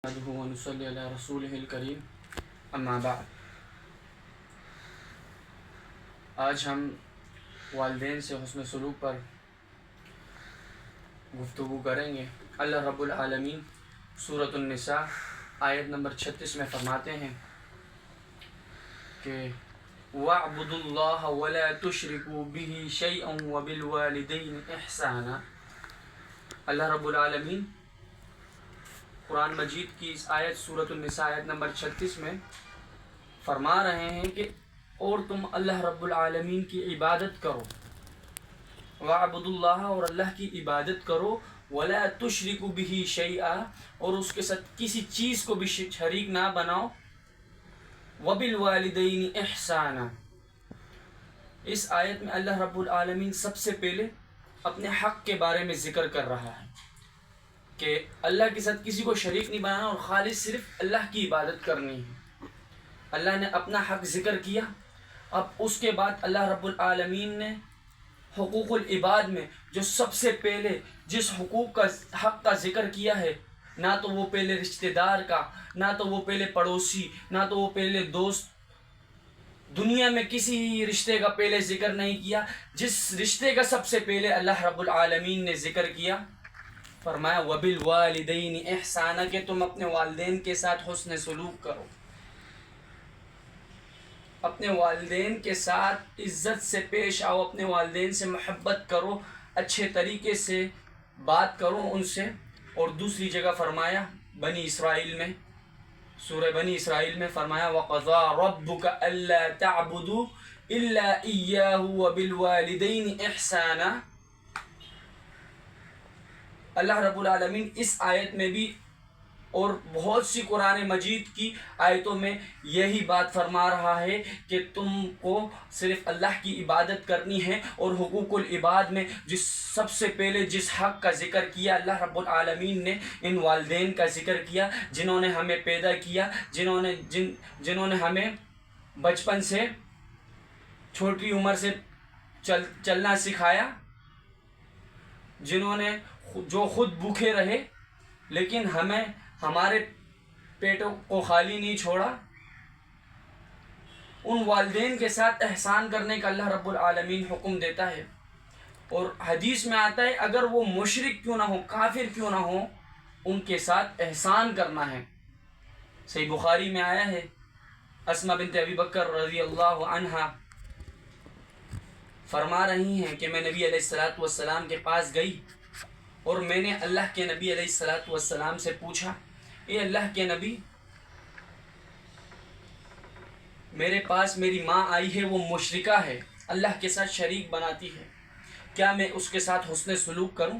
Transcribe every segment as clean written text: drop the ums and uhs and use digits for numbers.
نحمده ونصلي على رسوله الكريم اما بعد. آج ہم والدین سے حسن سلوک پر گفتگو کریں گے. اللہ رب العالمین سورۃ النساء آیت نمبر 36 میں فرماتے ہیں کہ وَاعْبُدُوا اللَّهَ وَلَا تُشْرِكُوا بِهِ شَيْئًا وَبِالْوَالِدَيْنِ إِحْسَانًا. اللہ رب العالمین قرآن مجید کی اس آیت سورۃ النساء آیت نمبر 36 میں فرما رہے ہیں کہ اور تم اللہ رب العالمین کی عبادت کرو. وَاعْبُدُوا اللَّهَ اور اللہ کی عبادت کرو. وَلَا تُشْرِكُوا بِهِ شَيْئًا اور اس کے ساتھ کسی چیز کو بھی شریک نہ بناؤ. وَبِالْوَالِدَيْنِ إِحْسَانًا. اس آیت میں اللہ رب العالمین سب سے پہلے اپنے حق کے بارے میں ذکر کر رہا ہے کہ اللہ کے ساتھ کسی کو شریک نہیں بنانا اور خالص صرف اللہ کی عبادت کرنی ہے. اللہ نے اپنا حق ذکر کیا. اب اس کے بعد اللہ رب العالمین نے حقوق العباد میں جو سب سے پہلے جس حقوق کا حق کا ذکر کیا ہے، نہ تو وہ پہلے رشتہ دار کا، نہ تو وہ پہلے پڑوسی، نہ تو وہ پہلے دوست، دنیا میں کسی رشتے کا پہلے ذکر نہیں کیا. جس رشتے کا سب سے پہلے اللہ رب العالمین نے ذکر کیا، فرمایا وَبِالْوَالِدَيْنِ إِحْسَانًا کہ تم اپنے والدین کے ساتھ حسن سلوک کرو. اپنے والدین کے ساتھ عزت سے پیش آؤ، اپنے والدین سے محبت کرو، اچھے طریقے سے بات کرو ان سے. اور دوسری جگہ فرمایا بنی اسرائیل میں، سورہ بنی اسرائیل میں فرمایا وَقَضَىٰ رَبُّكَ أَلَّا تَعْبُدُوا إِلَّا إِيَّاهُ وَبِالْوَالِدَيْنِ إِحْسَانًا. اللہ رب العالمین اس آیت میں بھی اور بہت سی قرآن مجید کی آیتوں میں یہی بات فرما رہا ہے کہ تم کو صرف اللہ کی عبادت کرنی ہے. اور حقوق العباد میں جس سب سے پہلے جس حق کا ذکر کیا اللہ رب العالمین نے ان والدین کا ذکر کیا، جنہوں نے ہمیں پیدا کیا، جنہوں نے ہمیں بچپن سے چھوٹی عمر سے چلنا سکھایا، جنہوں نے جو خود بھوکے رہے لیکن ہمیں ہمارے پیٹوں کو خالی نہیں چھوڑا. ان والدین کے ساتھ احسان کرنے کا اللہ رب العالمین حکم دیتا ہے. اور حدیث میں آتا ہے اگر وہ مشرک کیوں نہ ہو، کافر کیوں نہ ہو، ان کے ساتھ احسان کرنا ہے. صحیح بخاری میں آیا ہے اسماء بنت ابی بکر رضی اللہ عنہا فرما رہی ہیں کہ میں نبی علیہ الصلوۃ والسلام کے پاس گئی اور میں نے اللہ کے نبی علیہ الصلوۃ والسلام سے پوچھا، اے اللہ کے نبی، میرے پاس میری ماں آئی ہے، وہ مشرکہ ہے، اللہ کے ساتھ شریک بناتی ہے، کیا میں اس کے ساتھ حسن سلوک کروں؟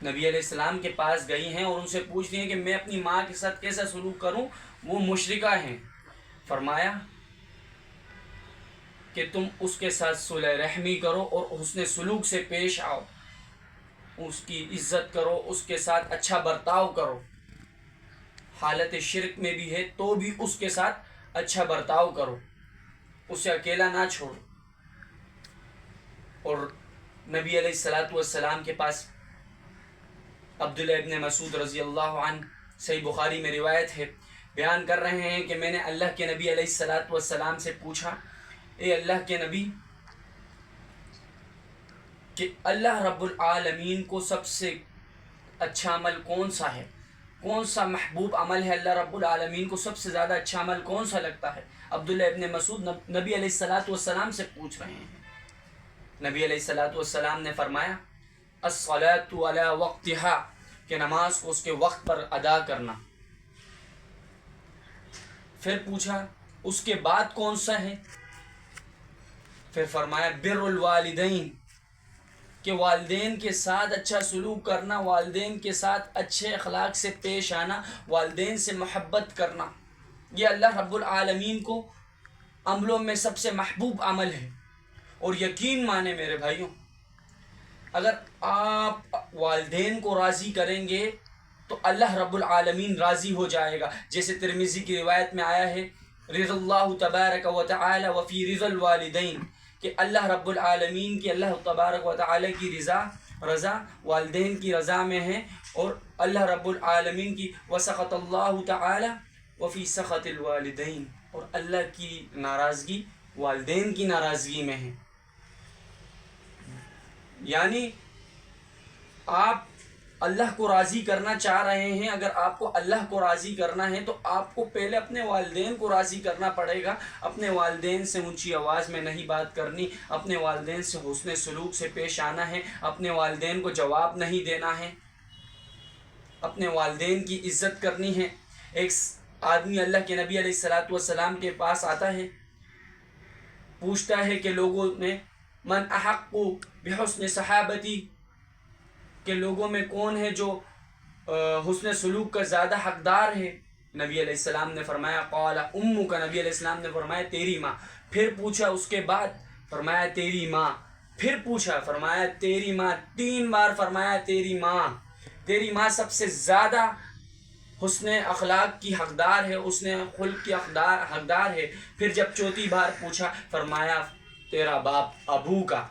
نبی علیہ السلام کے پاس گئی ہیں اور ان سے پوچھ رہی ہیں کہ میں اپنی ماں کے ساتھ کیسا سلوک کروں، وہ مشرکہ ہیں. فرمایا کہ تم اس کے ساتھ صلح رحمی کرو اور حسن سلوک سے پیش آؤ، اس کی عزت کرو، اس کے ساتھ اچھا برتاؤ کرو. حالت شرک میں بھی ہے تو بھی اس کے ساتھ اچھا برتاؤ کرو، اسے اکیلا نہ چھوڑو. اور نبی علیہ الصلوۃ والسلام کے پاس عبداللہ ابن مسعود رضی اللہ عنہ، صحیح بخاری میں روایت ہے، بیان کر رہے ہیں کہ میں نے اللہ کے نبی علیہ الصلوۃ والسلام سے پوچھا، اے اللہ کے نبی، کہ اللہ رب العالمین کو سب سے اچھا عمل کون سا ہے، کون سا محبوب عمل ہے، اللہ رب العالمین کو سب سے زیادہ اچھا عمل کون سا لگتا ہے؟ عبداللہ ابن مسعود نبی علیہ الصلوۃ والسلام سے پوچھ رہے ہیں. نبی علیہ الصلوۃ والسلام نے فرمایا الصلاۃ علی وقتها کہ نماز کو اس کے وقت پر ادا کرنا. پھر پوچھا اس کے بعد کون سا ہے؟ پھر فرمایا بر الوالدین کہ والدین کے ساتھ اچھا سلوک کرنا، والدین کے ساتھ اچھے اخلاق سے پیش آنا، والدین سے محبت کرنا. یہ اللہ رب العالمین کو عملوں میں سب سے محبوب عمل ہے. اور یقین مانے میرے بھائیوں، اگر آپ والدین کو راضی کریں گے تو اللہ رب العالمین راضی ہو جائے گا. جیسے ترمذی کی روایت میں آیا ہے رضا اللہ تبارک و تعالی وفی رضا الوالدین کہ اللہ رب العالمین کی، اللہ تبارک و تعالی کی رضا والدین کی رضا میں ہے اور اللہ رب العالمین کی وسخط اللہ تعالی وفی سخط الوالدین، اور اللہ کی ناراضگی والدین کی ناراضگی میں ہے. یعنی آپ اللہ کو راضی کرنا چاہ رہے ہیں، اگر آپ کو اللہ کو راضی کرنا ہے تو آپ کو پہلے اپنے والدین کو راضی کرنا پڑے گا. اپنے والدین سے اونچی آواز میں نہیں بات کرنی، اپنے والدین سے حسن سلوک سے پیش آنا ہے، اپنے والدین کو جواب نہیں دینا ہے، اپنے والدین کی عزت کرنی ہے. ایک آدمی اللہ کے نبی علیہ الصلوۃ والسلام کے پاس آتا ہے، پوچھتا ہے کہ لوگوں میں من احق بحسن صحابتی، کہ لوگوں میں کون ہے جو حسن سلوک کا زیادہ حقدار ہے. نبی علیہ السلام نے فرمایا قال امک، نبی علیہ السلام نے فرمایا تیری ماں. پھر پوچھا اس کے بعد، فرمایا تیری ماں. پھر پوچھا، فرمایا تیری ماں. 3 بار فرمایا تیری ماں. تیری ماں سب سے زیادہ حسن اخلاق کی حقدار ہے، حسن خلق کی حقدار ہے. پھر جب 4تھی بار پوچھا، فرمایا تیرا باپ، ابو کا،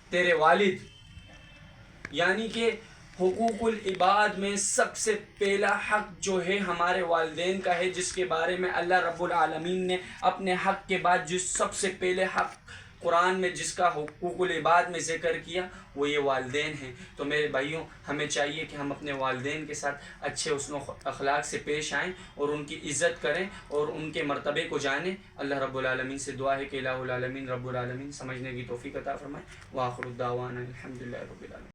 تیرے والد. یعنی کہ حقوق العباد میں سب سے پہلا حق جو ہے ہمارے والدین کا ہے، جس کے بارے میں اللہ رب العالمین نے اپنے حق کے بعد جو سب سے پہلے حق قرآن میں جس کا حقوق العباد میں ذکر کیا وہ یہ والدین ہیں. تو میرے بھائیوں، ہمیں چاہیے کہ ہم اپنے والدین کے ساتھ اچھے حسن و اخلاق سے پیش آئیں اور ان کی عزت کریں اور ان کے مرتبے کو جانیں. اللہ رب العالمین سے دعا ہے کہ الہ العالمین رب العالمین سمجھنے کی توفیق عطا فرمائے. وآخر الدعوانا الحمدللہ رب العالمین.